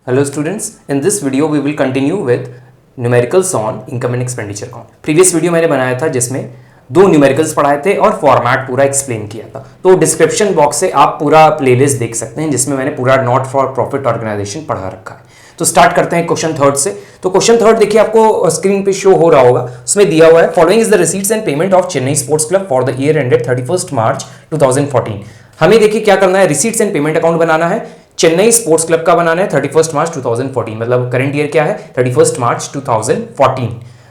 Hello students, in this video we will continue with numericals on income and expenditure account. Previous video मैंने बनाया था जिसमें दो numericals पढ़ाए थे और फॉर्मेट पूरा एक्सप्लेन किया था। तो डिस्क्रिप्शन बॉक्स से आप पूरा प्लेलिस्ट देख सकते हैं जिसमें मैंने पूरा नॉट फॉर प्रॉफिट ऑर्गेनाइजेशन पढ़ा रखा है। तो स्टार्ट करते हैं क्वेश्चन थर्ड से। तो क्वेश्चन थर्ड देखिए आपको स्क्रीन पे शो हो रहा होगा, उसमें दिया हुआ है following is the receipts and payment of Chennai sports club for the year ended 31 मार्च 2014। हमें देखिए क्या करना है, रिसीट्स एंड पेमेंट अकाउंट बनाना है, चेन्नई स्पोर्ट्स क्लब का बनाना है 31 मार्च 2014, मतलब करंट ईयर क्या है 31 मार्च 2014।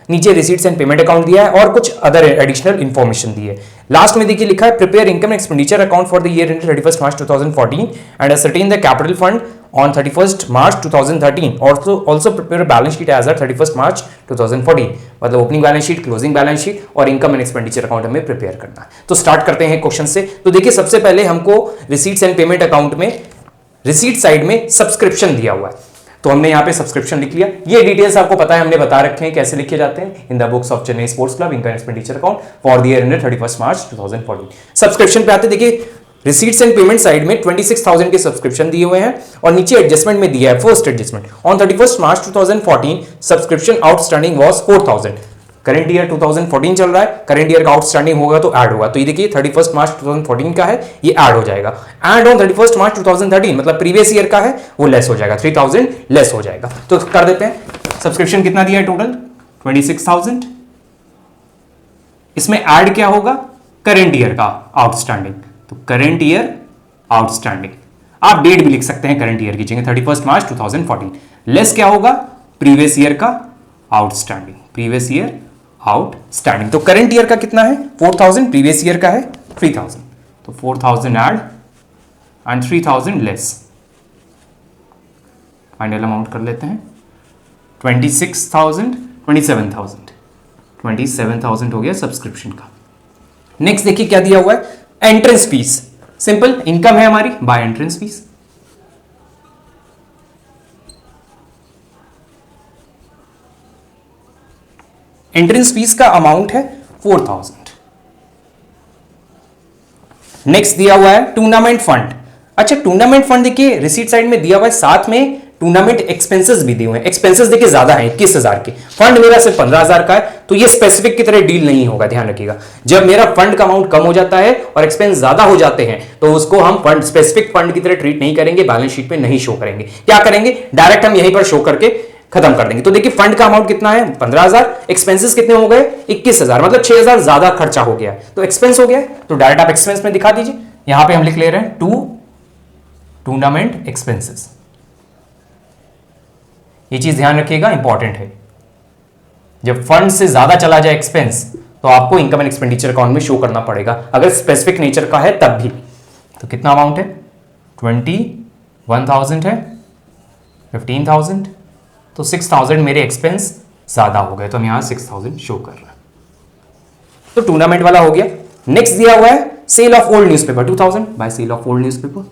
नीचे रिसीट्स एंड पेमेंट अकाउंट दिया है और कुछ अदर एडिशनल इंफॉर्मेशन दी है। लास्ट में देखिए लिखा है prepare income and expenditure account for the year ended 31 March 2014 and ascertain the capital fund on 31st March 2013. Also prepare a balance sheet as at 31st March 2014. मतलब opening balance sheet, closing balance sheet और income and expenditure account हमें prepare करना है। तो start करते हैं question से। तो देखिए सबसे पहले हमको रिसीट्स एंड पेमेंट अकाउंट में रिसीट साइड में सब्सक्रिप्शन दिया हुआ है, तो हमने यहाँ पे सब्सक्रिप्शन लिख लिया। ये डिटेल्स आपको पता है, हमने बता रखे हैं कैसे लिखे जाते हैं in the books of Chennai sports club income expenditure account for the year ended 31 March 2014। Subscription पे आते देखिए रिसीट्स एंड पेमेंट साइड में 26,000 के सब्सक्रिप्शन दिए हुए हैं और नीचे एडजस्टमेंट में दिया है first adjustment on 31 March 2014 subscription outstanding was 4,000। Current year 2014 चल रहा है, करंट ईयर का आउटस्टैंडिंग होगा तो ऐड होगा। तो ये देखिए 31 मार्च 2014 का है, ये ऐड हो जाएगा। एंड ऑन 31 मार्च 2013 मतलब प्रीवियस ईयर का है, वो लेस हो जाएगा, 3,000 लेस हो जाएगा। तो कर देते हैं। सब्सक्रिप्शन कितना दिया है टोटल 26,000। इसमें ऐड क्या होगा, करंट ईयर का आउटस्टैंडिंग। तो करंट ईयर आउटस्टैंडिंग, आप डेट भी लिख सकते हैं करंट ईयर की जगह 31 मार्च 2014। लेस क्या होगा, प्रीवियस ईयर का आउटस्टैंडिंग, प्रीवियस ईयर आउटस्टैंडिंग। तो करंट ईयर का कितना है 4,000, प्रीवियस ईयर का है 3,000। तो 4,000 add and 3,000 less, final amount कर लेते हैं 26,000, 27,000 हो गया सब्सक्रिप्शन का। नेक्स्ट देखिए क्या दिया हुआ है, एंट्रेंस फीस। सिंपल इनकम है हमारी by entrance fee. Entrance fee का अमाउंट है 4,000। नेक्स्ट दिया हुआ है टूर्नामेंट फंड। अच्छा टूर्नामेंट फंड देखिए रिसीट साइड में दिया हुआ है, साथ में टूर्नामेंट एक्सपेंसेस भी दिए हुए हैं। एक्सपेंसेस देखिए ज्यादा है 21,000 के, फंड मेरा सिर्फ 15,000 का है, तो ये स्पेसिफिक की तरह डील नहीं होगा, ध्यान रखिएगा। जब मेरा फंड का अमाउंट कम हो जाता है और एक्सपेंस ज्यादा हो जाते हैं तो उसको हम फंड स्पेसिफिक फंड की तरह ट्रीट नहीं करेंगे, बैलेंस शीट पे नहीं शो करेंगे। क्या करेंगे, डायरेक्ट हम यहीं पर शो करके खत्म कर देंगे। तो देखिए फंड का अमाउंट कितना है 15,000, एक्सपेंसेस कितने हो गए 21,000, मतलब 6,000 ज्यादा खर्चा हो गया, तो एक्सपेंस हो गया। तो डायरेक्ट आप एक्सपेंस में दिखा दीजिए, यहां पे हम लिख ले रहे हैं टूर्नामेंट एक्सपेंसेस। ये चीज ध्यान रखिएगा, इंपॉर्टेंट है। जब फंड से ज्यादा चला जाए एक्सपेंस तो आपको इनकम एंड एक्सपेंडिचर अकाउंट में शो करना पड़ेगा, अगर स्पेसिफिक नेचर का है तब भी। तो कितना अमाउंट है 21,000 है, 15,000, तो 6,000 मेरे एक्सपेंस ज्यादा हो गए, तो हम यहां 6,000 शो कर रहे हैं। तो टूर्नामेंट वाला हो गया। नेक्स्ट दिया हुआ है sale of old newspaper 2,000 by sale of old newspaper,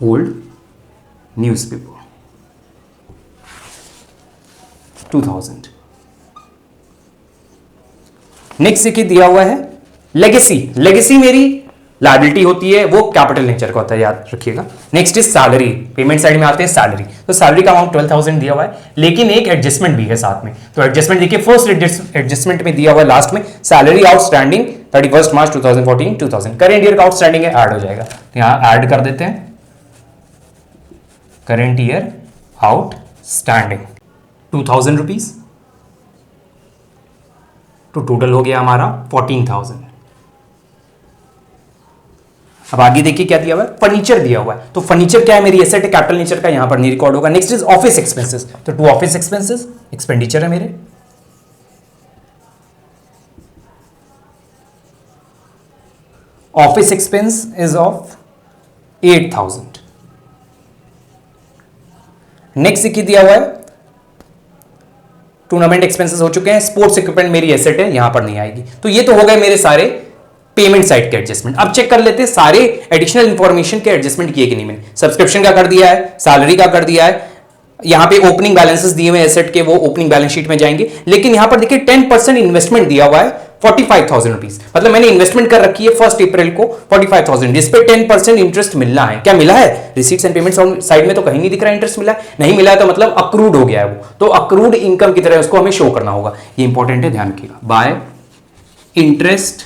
old newspaper 2,000। Next देखिए दिया हुआ है लेगेसी। लेगेसी मेरी लायबिलिटी होती है, वो कैपिटल नेचर का होता है, याद रखिएगा। Next is salary, payment side में आते हैं सैलरी। तो सैलरी का अमाउंट 12,000 दिया हुआ है, लेकिन एक एडजस्टमेंट भी है साथ में। तो एडजस्टमेंट देखिए फर्स्ट एडजस्टमेंट में दिया हुआ है लास्ट में सैलरी आउटस्टैंडिंग 31 मार्च 2014 2,000। करेंट ईयर का आउटस्टैंडिंग है, ऐड हो जाएगा, तो यहां ऐड कर देते हैं करेंट ईयर आउटस्टैंडिंग 2,000 रुपीज। तो टोटल हो गया हमारा 14,000। अब आगे देखिए क्या दिया हुआ है, फर्नीचर दिया हुआ है। तो फर्नीचर क्या है, मेरी एसेट है, कैपिटल नेचर का, यहां पर नहीं रिकॉर्ड होगा। Next is office expenses. तो 2 ऑफिस एक्सपेंसेस एक्सपेंडिचर है मेरे। Office expense is of 8,000। Next देखिए दिया हुआ है टूर्नामेंट एक्सपेंसेस हो चुके हैं। स्पोर्ट्स इक्विपमेंट मेरी एसेट है, यहां पर नहीं आएगी। तो ये तो हो गए मेरे सारे पेमेंट साइड के एडजस्टमेंट। अब चेक कर लेते हैं सारे एडिशनल इंफॉर्मेशन के एडजस्टमेंट किए कि नहीं मैंने। सब्सक्रिप्शन का कर दिया है, सैलरी का कर दिया है, यहाँ पे ओपनिंग बैलेंसेस दिए हुए एसेट के, वो ओपनिंग बैलेंस शीट में जाएंगे। लेकिन यहाँ पर देखिए 10% इन्वेस्टमेंट दिया हुआ है 45,000 रुपीज, मतलब मैंने इन्वेस्टमेंट कर रखी है 1 अप्रैल को 45,000, जिस पे 10% इंटरेस्ट मिल रहा है। क्या मिला है? रिसीट्स एंड पेमेंट्स साइड में तो कहीं नहीं दिख रहा है इंटरेस्ट मिला है, नहीं मिला है तो मतलब अक्रूड हो गया है वो, तो अक्रूड इनकम की तरह उसको हमें शो करना होगा। ये इंपॉर्टेंट है, ध्यान रखिएगा। Bye interest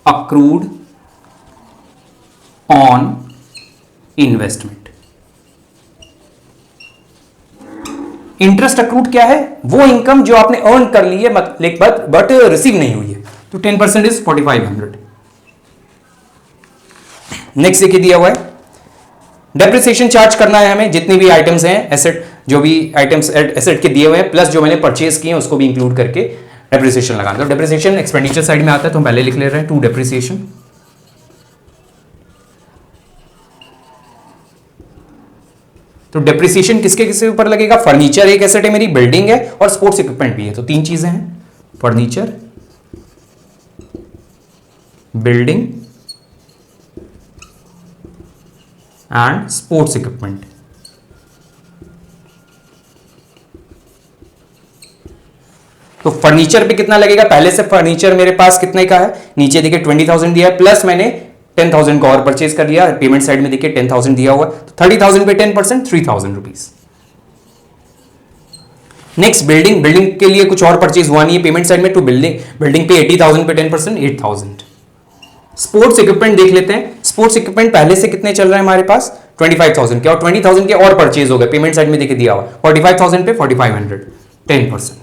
accrued on investment. Interest accrued क्या है? वो इनकम जो आपने अर्न कर ली है बट रिसीव नहीं हुई है, तो 10% इज 4500। नेक्स्ट देखिए दिया हुआ है डेप्रिसिएशन चार्ज करना है हमें, जितनी भी आइटम्स हैं एसेट, जो भी आइटम्स एसेट के दिए हुए हैं प्लस जो मैंने परचेज किए हैं उसको भी इंक्लूड करके डेप्रिसिएशन लगाना। तो डेप्रिसिएशन एक्सपेंडिचर साइड में आता है, तो हम पहले लिख ले रहे हैं टू डेप्रिसिएशन। तो डेप्रिसिएशन किसके किसके ऊपर लगेगा? फर्नीचर एक एसेट है मेरी, बिल्डिंग है और स्पोर्ट्स इक्विपमेंट भी है, तो 3 चीजें हैं, furniture, building and sports equipment. तो फर्नीचर पे कितना लगेगा? पहले से फर्नीचर मेरे पास कितने का है, नीचे देखिए 20,000 दिया है, प्लस मैंने 10,000 का और परचेज कर लिया, पेमेंट साइड में देखिए 10,000 दिया हुआ है, तो 30,000 पे 10% 3,000 रुपीज। नेक्स्ट बिल्डिंग के लिए कुछ और परचेज हुआ नहीं है पेमेंट साइड में, तो बिल्डिंग पे 80,000 पे 10% 8,000। स्पोर्ट्स इक्विपमेंट देख लेते हैं, स्पोर्ट्स इक्विपमेंट पहले से कितने चल रहे हैं हमारे पास 25,000 के, और 20,000 के और परचेज हो गए पेमेंट साइड में देखिए दिया हुआ 45,000 पे 4,500, 10%,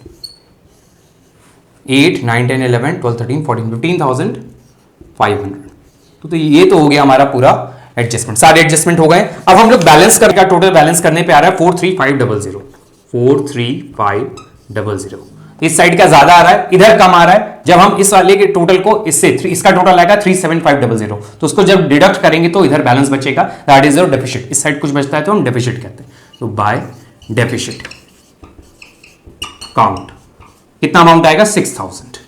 8, 9, 10, 11, 12, 13, 14, 15,500। तो ये तो हो गया हमारा पूरा एडजस्टमेंट, सारे एडजस्टमेंट हो गए। अब हम लोग बैलेंस करके टोटल बैलेंस करने पे आ रहा है 43500, 43500। इस साइड का ज्यादा आ रहा है, इधर कम आ रहा है। जब हम इस वाले के टोटल को इससे इसका टोटल आएगा 37500, तो उसको जब डिडक्ट करेंगे तो इधर बैलेंस बचेगा, दैट इज योर डेफिसिट। इस साइड कुछ बचता है तो हम डेफिसिट कहते हैं। तो बाय डेफिसिट काउंट कितना अमाउंट आएगा 6000,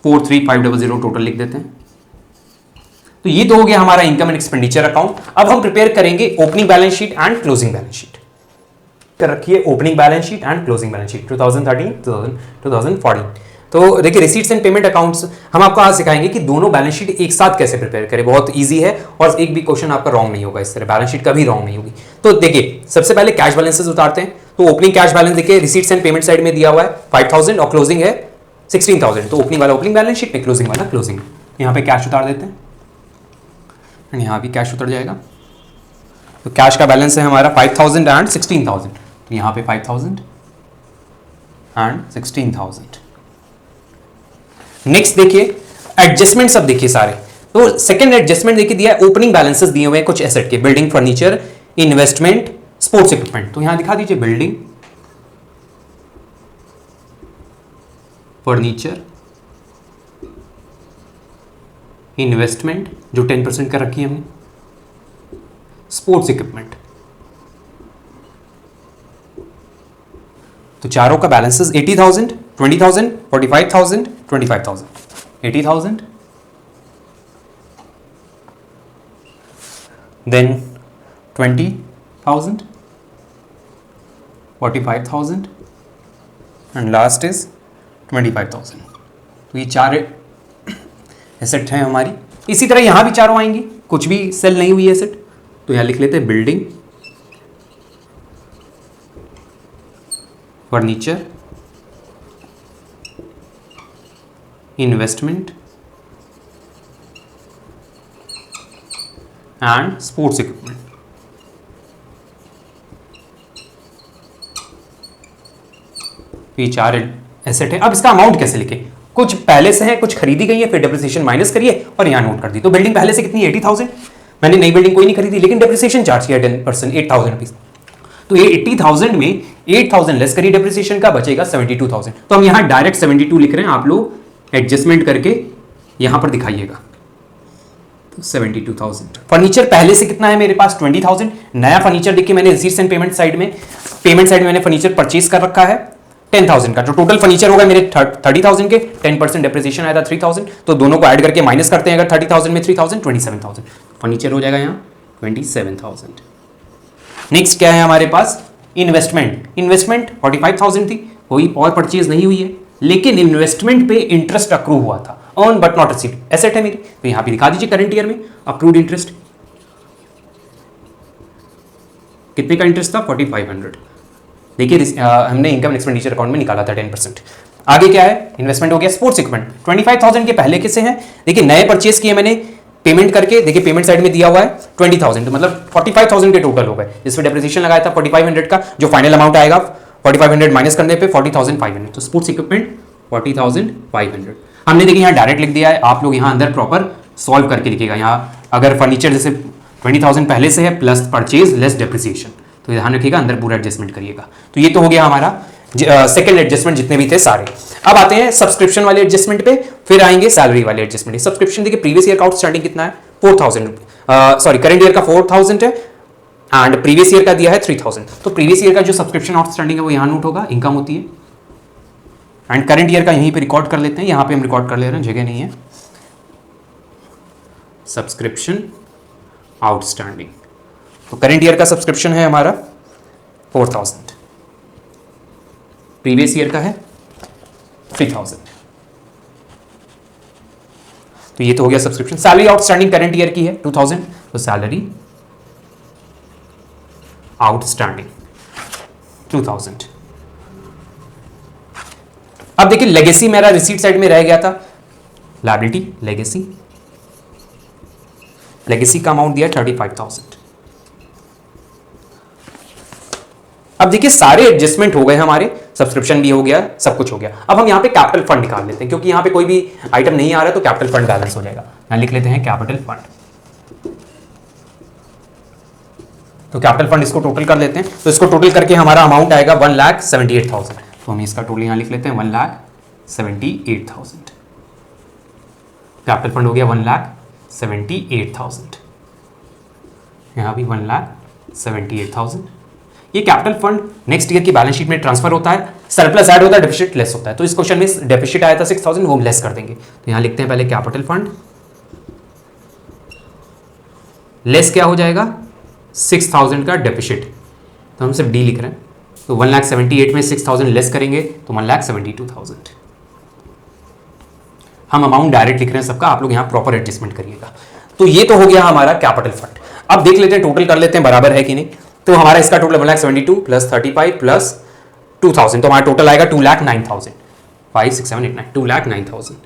43500 टोटल लिख देते हैं। तो ये तो हो गया हमारा इनकम एंड एक्सपेंडिचर अकाउंट। अब हम प्रिपेयर करेंगे opening balance sheet and closing balance sheet. कर रखिए opening balance sheet and closing balance sheet 2013 2014। तो देखिए रिसीट्स एंड पेमेंट अकाउंट्स हम आपको आज सिखाएंगे कि दोनों बैलेंस शीट एक साथ कैसे प्रिपेयर करें। बहुत इजी है और एक भी क्वेश्चन आपका रॉन्ग नहीं होगा, इस तरह बैलेंस शीट कभी रॉन्ग नहीं होगी। तो देखिए सबसे पहले कैश बैलेंसेस उतारते हैं। तो ओपनिंग कैश बैलेंस देखिए रिसीट्स एंड पेमेंट साइड में दिया हुआ है 5000 और क्लोजिंग है 16,000। तो ओपनिंग वाला ओपनिंग बैलेंस शीट में, क्लोजिंग वाला क्लोजिंग। यहाँ पे कैश उतार देते हैं, यहाँ भी कैश उतर जाएगा। तो कैश का बैलेंस है हमारा 5000 एंड 16,000। तो यहाँ पे 5000 एंड 16,000। नेक्स्ट देखिए एडजस्टमेंट सब देखिए सारे। तो सेकंड एडजस्टमेंट देखिए दिया है, ओपनिंग बैलेंसेस दिए हुए हैं कुछ एसेट के, building, furniture, investment, sports equipment. तो यहां दिखा दीजिए बिल्डिंग, फर्नीचर, इन्वेस्टमेंट जो 10% का रखी है हमने, स्पोर्ट्स इक्विपमेंट। तो चारों का balances 80,000, 20,000, 45,000, 25,000, 80,000, then 20,000, 45,000 and last is 25,000। तो ये चार एसेट हैं हमारी। इसी तरह यहां भी चारों आएंगी, कुछ भी सेल नहीं हुई एसेट। तो यहां लिख लेते हैं building, furniture, investment and sports equipment. ये चार एसेट है। अब इसका अमाउंट कैसे लिखें? कुछ पहले से है, कुछ खरीदी गई है, फिर डेप्रिसिएशन माइनस करिए और यहां नोट कर दी। तो बिल्डिंग पहले से कितनी है 80,000, मैंने नई बिल्डिंग कोई नहीं खरीदी लेकिन डेप्रिसिएशन चार्ज किया 10%, 8,000 रुपीज। तो ये 80,000 में 8,000 लेस करिए डेप्रिसिएशन का, बचेगा 72,000। तो हम यहां डायरेक्ट 72 लिख रहे हैं, आप लोग एडजस्टमेंट करके यहां पर दिखाइएगा। तो 72,000। फर्नीचर पहले से कितना है मेरे पास 20,000। नया फर्नीचर देखिए मैंने रिसीट्स एंड पेमेंट साइड में मैंने फर्नीचर परचेज कर रखा है 10,000 का। जो टोटल फर्नीचर होगा मेरे 30,000 के, 10% डेप्रिसिएशन आया था 3,000। तो दोनों को ऐड करके माइनस करते हैं, अगर 30,000 में 3,000 27,000 फर्नीचर हो जाएगा यहाँ 27,000। नेक्स्ट क्या है हमारे पास, इन्वेस्टमेंट। इन्वेस्टमेंट 45,000 थी, कोई और परचेज नहीं हुई है, लेकिन इन्वेस्टमेंट पे इंटरेस्ट अक्रू हुआ था, earn but not receive, asset है मेरी, तो यहां पे दिखा दीजिए करंट ईयर में अक्रूड इंटरेस्ट कितने का इंटरेस्ट था, 4500। देखिए हमने इनकम एक्सपेंडिचर अकाउंट में निकाला था 10%। आगे क्या है, इन्वेस्टमेंट हो गया, स्पोर्ट्स इक्विपमेंट 25,000 के पहले किसे हैं, देखिए नए परचेज किए मैंने पेमेंट करके, देखिए पेमेंट साइड में दिया हुआ है 20,000, तो मतलब 45,000 के टोटल हो गए, जिसमें डेप्रिसिएशन लगाया था 4500 का, जो फाइनल अमाउंट आएगा 4500 माइनस करने पे 40,500, तो स्पोर्ट्स इक्विपमेंट 40,500 हमने देखिए यहाँ डायरेक्ट लिख दिया है। आप लोग यहाँ अंदर प्रॉपर सॉल्व करके लिखिएगा। यहाँ अगर फर्नीचर जैसे 20,000 पहले से है प्लस परचेज लेस डेप्रिसिएशन, तो ध्यान रखिएगा अंदर पूरा एडजस्टमेंट करिएगा। तो ये तो हो गया हमारा सेकंड एडजस्टमेंट जितने भी थे सारे। अब आते हैं सब्सक्रिप्शन वाले एडजस्टमेंट पे, फिर आएंगे सैलरी वाले एडजस्टमेंट। सब्सक्रिप्शन देखिए प्रीवियस ईयर का आउटस्टैंडिंग कितना है, 4,000, सॉरी करंट ईयर का 4,000 है एंड प्रीवियस ईयर का दिया है 3,000। तो प्रीवियस ईयर का जो सब्सक्रिप्शन आउटस्टैंडिंग है वो यहाँ नोट होगा, इनकम होती है, एंड करंट ईयर का यहीं पे रिकॉर्ड कर लेते हैं, यहाँ पे हम रिकॉर्ड कर ले रहे हैं, जगह नहीं है। सब्सक्रिप्शन आउटस्टैंडिंग, तो करंट ईयर का सब्सक्रिप्शन है हमारा 4,000, प्रीवियस ईयर का है 3,000। तो ये तो हो गया subscription. Salary outstanding current year की है 2,000, तो सैलरी आउटस्टैंडिंग 2,000। अब देखिए लेगेसी मेरा रिसीट साइड में रह गया था, लायबिलिटी लेगेसी, लेगेसी का अमाउंट दिया 35,000। अब देखिए सारे एडजस्टमेंट हो गए हमारे, सब्सक्रिप्शन भी हो गया, सब कुछ हो गया। अब हम यहां पे कैपिटल फंड निकाल लेते हैं, क्योंकि यहां पे कोई भी आइटम नहीं आ रहा है, तो कैपिटल फंड बैलेंस हो जाएगा। यहां लिख लेते हैं कैपिटल फंड। तो कैपिटल फंड इसको टोटल कर लेते हैं, तो इसको टोटल करके हमारा अमाउंट आएगा 1,78,000। तो हम इसका टोटल यहां लिख लेते हैं 1,78,000। कैपिटल फंड हो गया 1,78,000, यहां भी 1,78,000। ये कैपिटल फंड नेक्स्ट ईयर की बैलेंस शीट में ट्रांसफर होता है, सरप्लस ऐड होता है, डेफिसिट लेस होता है। तो इस क्वेश्चन में डेफिसिट आया था 6,000, वो हम लेस कर देंगे। तो यहां लिखते हैं पहले कैपिटल फंड लेस क्या हो जाएगा, 6,000 का डेफिसिट, तो हम सिर्फ डी लिख रहे हैं। तो 1,78,000 में 6,000 लेस करेंगे तो 1,72,000। हम अमाउंट डायरेक्ट लिख रहे हैं सबका, आप लोग यहां प्रॉपर एडजस्टमेंट करिएगा। तो ये तो हो गया हमारा कैपिटल फंड। अब देख लेते हैं टोटल कर लेते हैं बराबर है कि नहीं। तो हमारा इसका टोटल 1,72,000 प्लस 35 प्लस 2,000, तो हमारा टोटल आएगा 2,09,000, 5 6 7 8 9, 2,09,000।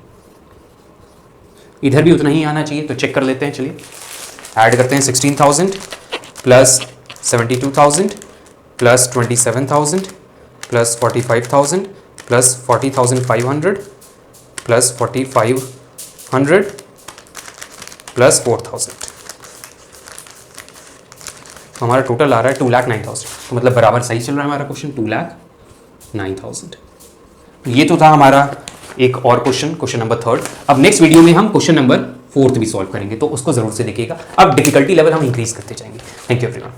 इधर भी उतना ही आना चाहिए, तो चेक कर लेते हैं। चलिए ऐड करते हैं 16,000 plus 72,000 plus 27,000 plus 45,000 plus 40,500 plus 4,500 plus 4,000, तो हमारा टोटल आ रहा है 2,09,000। तो मतलब बराबर सही चल रहा है हमारा क्वेश्चन, 2,09,000। ये तो था हमारा एक और क्वेश्चन नंबर 3। अब नेक्स्ट वीडियो में हम क्वेश्चन नंबर 4 भी सॉल्व करेंगे, तो उसको जरूर से देखिएगा। अब डिफिकल्टी लेवल हम इंक्रीज करते जाएंगे। Thank you everyone.